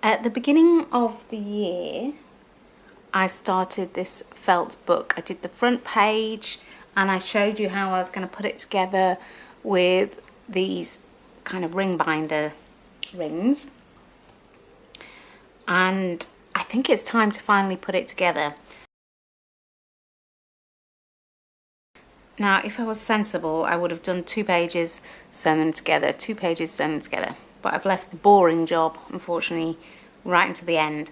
At the beginning of the year, I started this felt book. I did the front page and I showed you how I was going to put it together with these kind of ring binder rings. And I think it's time to finally put it together. Now, if I was sensible, I would have done 2 pages, sewn them together, 2 pages, sewn them together. But I've left the boring job, unfortunately, right until the end.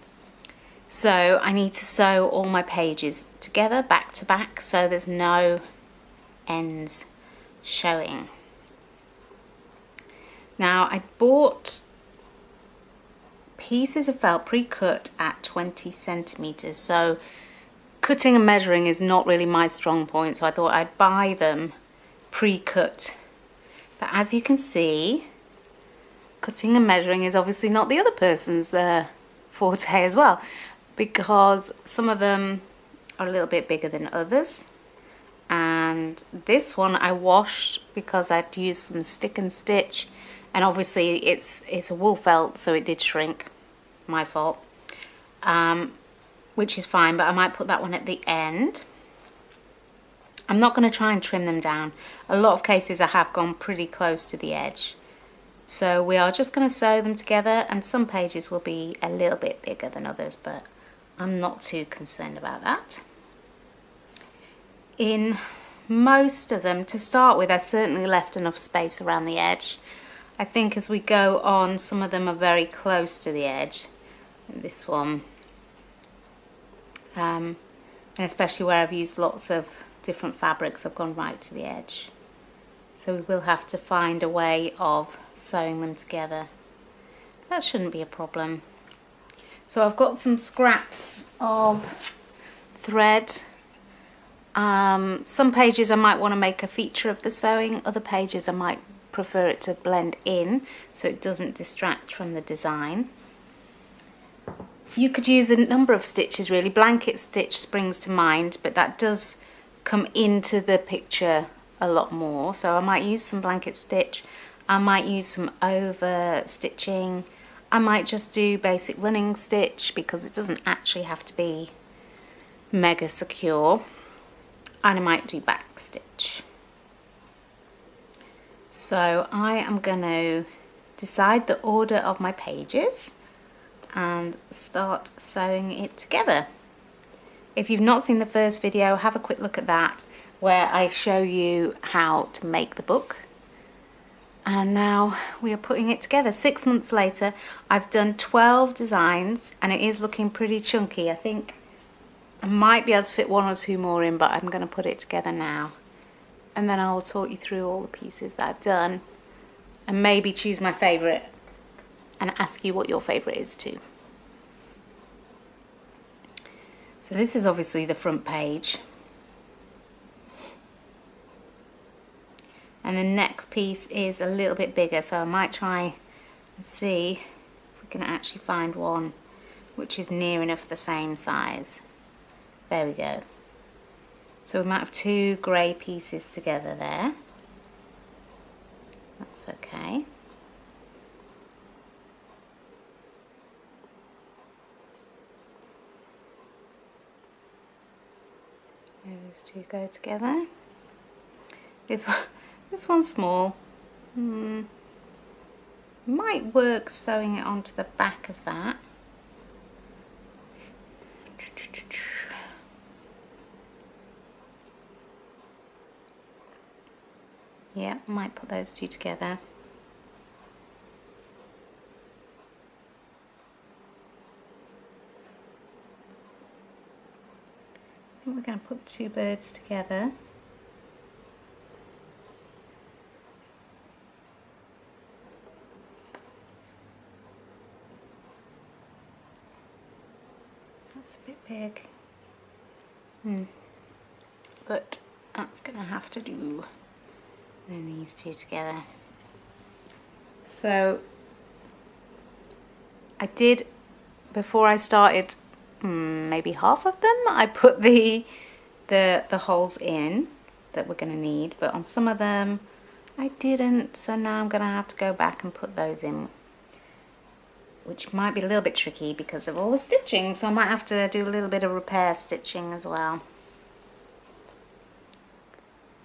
So I need to sew all my pages together, back to back, so there's no ends showing. Now, I bought pieces of felt pre-cut at 20 centimeters, so cutting and measuring is not really my strong point, so I thought I'd buy them pre-cut. But as you can see, cutting and measuring is obviously not the other person's forte as well, because some of them are a little bit bigger than others. And this one I washed because I'd used some stick and stitch, and obviously it's a wool felt, so it did shrink. My fault. Which is fine, but I might put that one at the end. I'm not going to try and trim them down. A lot of cases I have gone pretty close to the edge. So we are just going to sew them together, and some pages will be a little bit bigger than others, but I'm not too concerned about that. In most of them, to start with, I certainly left enough space around the edge. I think as we go on, some of them are very close to the edge. This one. And especially where I've used lots of different fabrics, I've gone right to the edge. So we will have to find a way of sewing them together. That shouldn't be a problem. So I've got some scraps of thread. Some pages I might want to make a feature of the sewing, other pages I might prefer it to blend in so it doesn't distract from the design. You could use a number of stitches really. Blanket stitch springs to mind, but that does come into the picture a lot more. So I might use some blanket stitch, I might use some over stitching, I might just do basic running stitch because it doesn't actually have to be mega secure, and I might do back stitch. So I am going to decide the order of my pages and start sewing it together. If you've not seen the first video, have a quick look at that, where I show you how to make the book. And now we are putting it together. 6 months later, I've done 12 designs and it is looking pretty chunky. I think I might be able to fit 1 or 2 more in, but I'm going to put it together now. And then I'll talk you through all the pieces that I've done and maybe choose my favourite and ask you what your favourite is too. So this is obviously the front page. And the next piece is a little bit bigger, so I might try and see if we can actually find one which is near enough the same size. There we go. So we might have 2 grey pieces together there. That's okay. Those 2 go together. This one's small. Might work sewing it onto the back of that. Yeah, might put those 2 together. I think we're going to put the 2 birds together. That's a bit big. But that's going to have to do. And these 2 together. So I did, before I started, maybe half of them, I put the holes in that we're going to need, but on some of them I didn't, so now I'm going to have to go back and put those in. which might be a little bit tricky because of all the stitching, so I might have to do a little bit of repair stitching as well.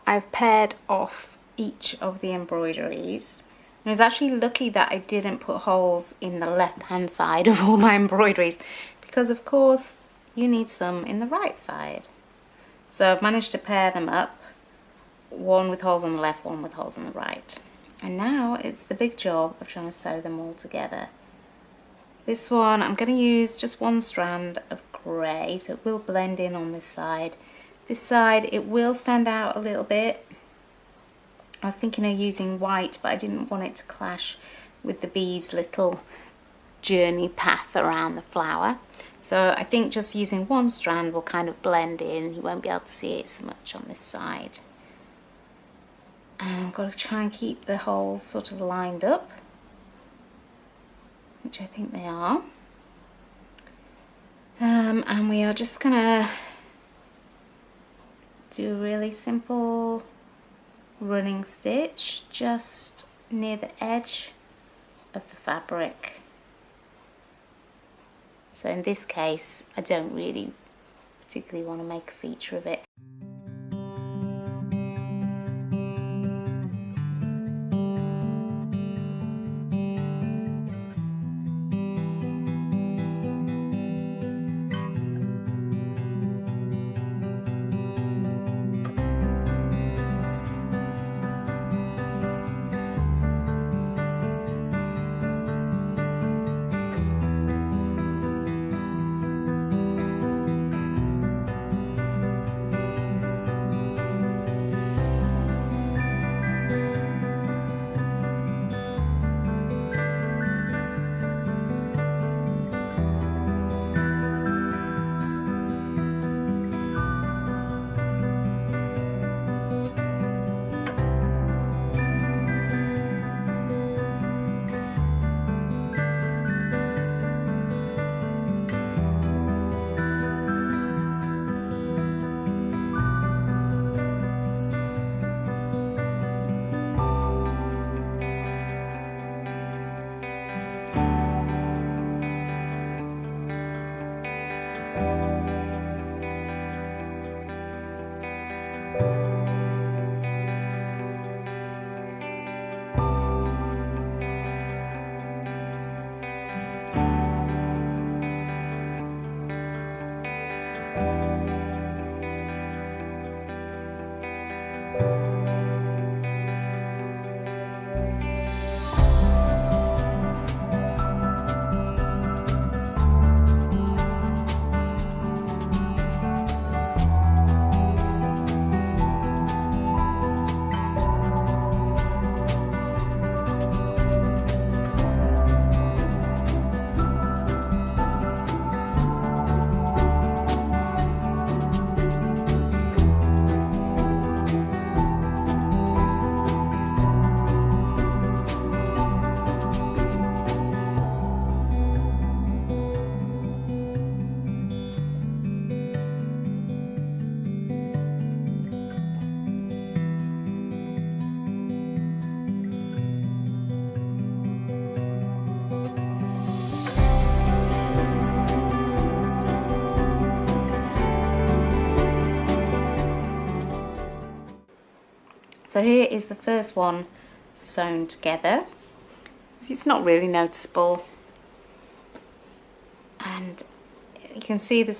I've paired off each of the embroideries. I was actually lucky that I didn't put holes in the left hand side of all my embroideries, because of course you need some in the right side. So I've managed to pair them up, one with holes on the left, one with holes on the right. And now it's the big job of trying to sew them all together. This one I'm going to use just one strand of grey, so it will blend in on this side. This side it will stand out a little bit. I was thinking of using white, but I didn't want it to clash with the bee's little journey path around the flower. So I think just using one strand will kind of blend in. You won't be able to see it so much on this side. And I've got to try and keep the holes sort of lined up, which I think they are. And we are just gonna do a really simple running stitch just near the edge of the fabric. So in this case, I don't really particularly want to make a feature of it. So here is the first one sewn together. It's not really noticeable, and you can see the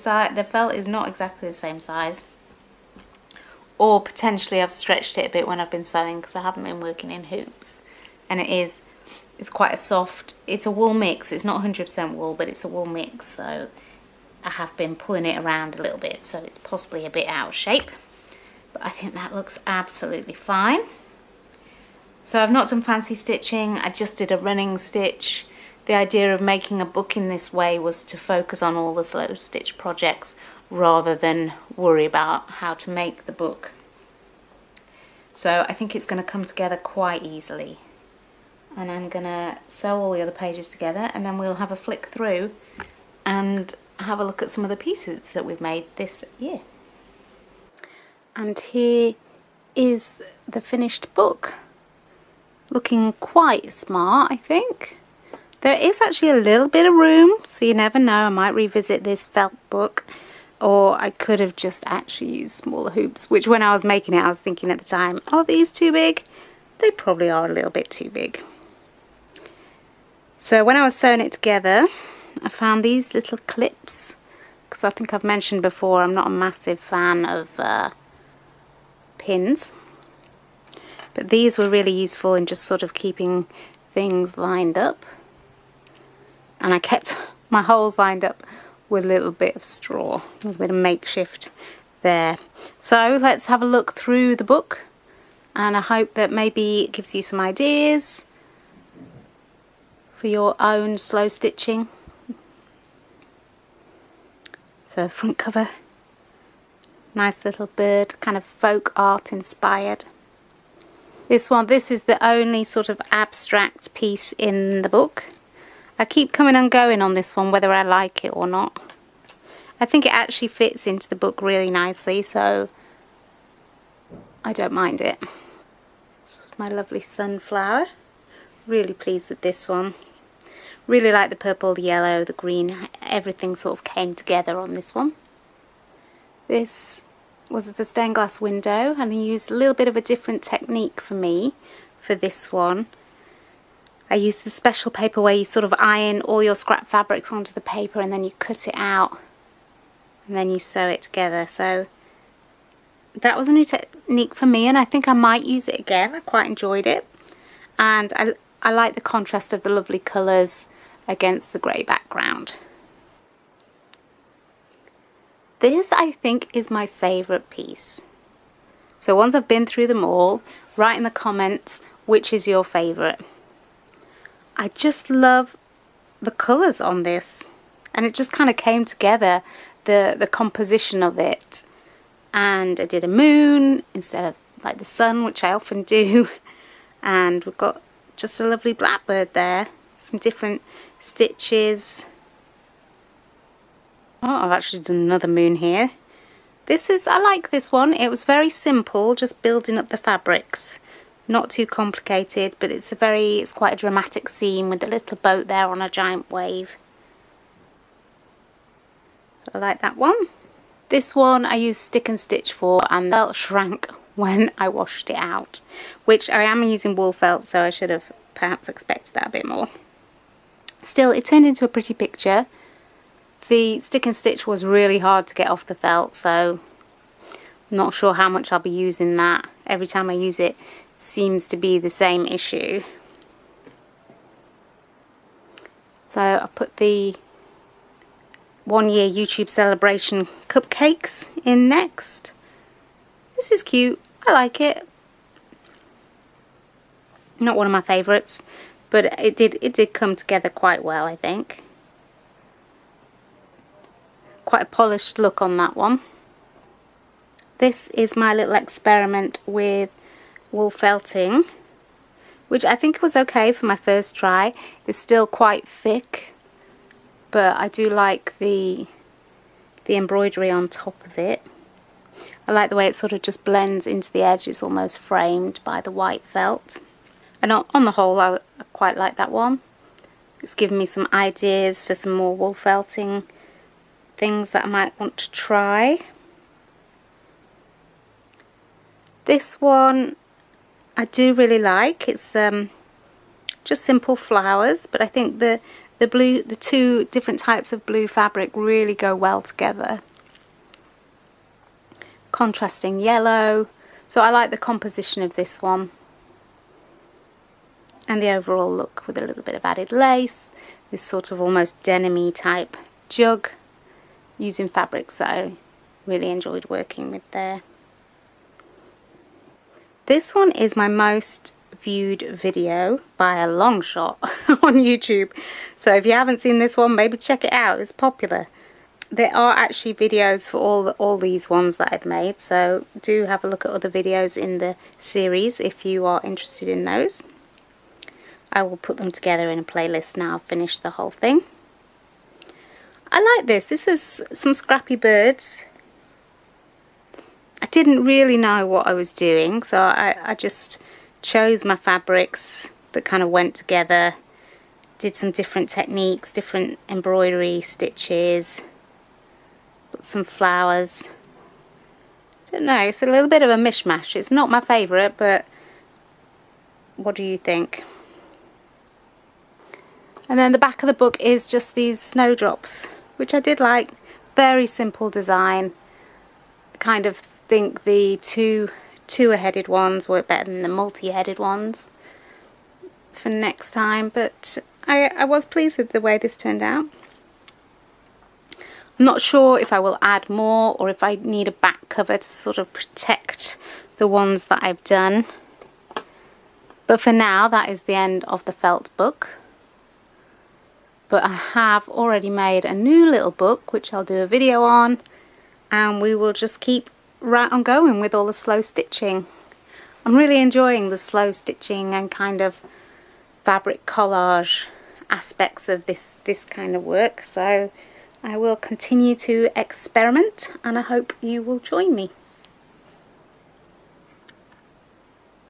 felt is not exactly the same size, or potentially I've stretched it a bit when I've been sewing because I haven't been working in hoops. And it's quite a soft, it's a wool mix. It's not 100% wool, but it's a wool mix, so I have been pulling it around a little bit, so it's possibly a bit out of shape. But I think that looks absolutely fine. So I've not done fancy stitching, I just did a running stitch. The idea of making a book in this way was to focus on all the slow stitch projects rather than worry about how to make the book. So I think it's going to come together quite easily. And I'm going to sew all the other pages together, and then we'll have a flick through and have a look at some of the pieces that we've made this year. And here is the finished book. Looking quite smart, I think. There is actually a little bit of room, so you never know, I might revisit this felt book, or I could have just actually used smaller hoops, which when I was making it I was thinking at the time, are these too big? They probably are a little bit too big. So when I was sewing it together, I found these little clips, because I think I've mentioned before I'm not a massive fan of pins, but these were really useful in just sort of keeping things lined up. And I kept my holes lined up with a little bit of straw, a little bit of makeshift there. So let's have a look through the book, and I hope that maybe it gives you some ideas for your own slow stitching. So front cover, nice little bird, kind of folk art inspired. This is the only sort of abstract piece in the book. I keep coming and going on this one, whether I like it or not. I think it actually fits into the book really nicely, so I don't mind it. This is my lovely sunflower. Really pleased with this one. Really like the purple, the yellow, the green. Everything sort of came together on this one. This was the stained glass window, and I used a little bit of a different technique for me for this one. I used the special paper where you sort of iron all your scrap fabrics onto the paper and then you cut it out and then you sew it together. So that was a new technique for me, and I think I might use it again. I quite enjoyed it, and I like the contrast of the lovely colours against the grey background. This, I think, is my favourite piece. So once I've been through them all, write in the comments which is your favourite. I just love the colours on this, and it just kind of came together, the composition of it. And I did a moon instead of like the sun, which I often do, and we've got just a lovely blackbird there, some different stitches. Oh, I've actually done another moon here. I like this one. It was very simple, just building up the fabrics. Not too complicated, but it's quite a dramatic scene with a little boat there on a giant wave. So I like that one. This one I used stick and stitch for, and the felt shrank when I washed it out, which I am using wool felt, so I should have perhaps expected that a bit more. Still, it turned into a pretty picture. The stick and stitch was really hard to get off the felt, so I'm not sure how much I'll be using that. Every time I use it, seems to be the same issue. So I put the 1 year YouTube celebration cupcakes in next. This is cute. I like it. Not one of my favourites, but it did come together quite well, I think. Quite a polished look on that one. This is my little experiment with wool felting, which I think was okay for my first try. It's still quite thick, but I do like the embroidery on top of it. I like the way it sort of just blends into the edge. It's almost framed by the white felt, and on the whole I quite like that one. It's given me some ideas for some more wool felting things that I might want to try. This one I do really like. It's just simple flowers, but I think the two different types of blue fabric really go well together. Contrasting yellow, so I like the composition of this one, and the overall look with a little bit of added lace, this sort of almost denim-y type jug, using fabrics that I really enjoyed working with there. This one is my most viewed video by a long shot on YouTube, so if you haven't seen this one, maybe check it out. It's popular. There are actually videos for all these ones that I've made, so do have a look at other videos in the series if you are interested in those. I will put them together in a playlist now I've finished the whole thing. I like this. This is some scrappy birds. I didn't really know what I was doing, so I just chose my fabrics that kind of went together Did some different techniques, different embroidery stitches, put some flowers. Don't know, it's a little bit of a mishmash. It's not my favourite, but what do you think? And then the back of the book is just these snowdrops, which I did like. Very simple design. I kind of think the two-headed ones work better than the multi-headed ones for next time, but I was pleased with the way this turned out. I'm not sure if I will add more or if I need a back cover to sort of protect the ones that I've done. But for now, that is the end of the felt book. But I have already made a new little book, which I'll do a video on, and we will just keep right on going with all the slow stitching. I'm really enjoying the slow stitching and kind of fabric collage aspects of this kind of work, so I will continue to experiment, and I hope you will join me.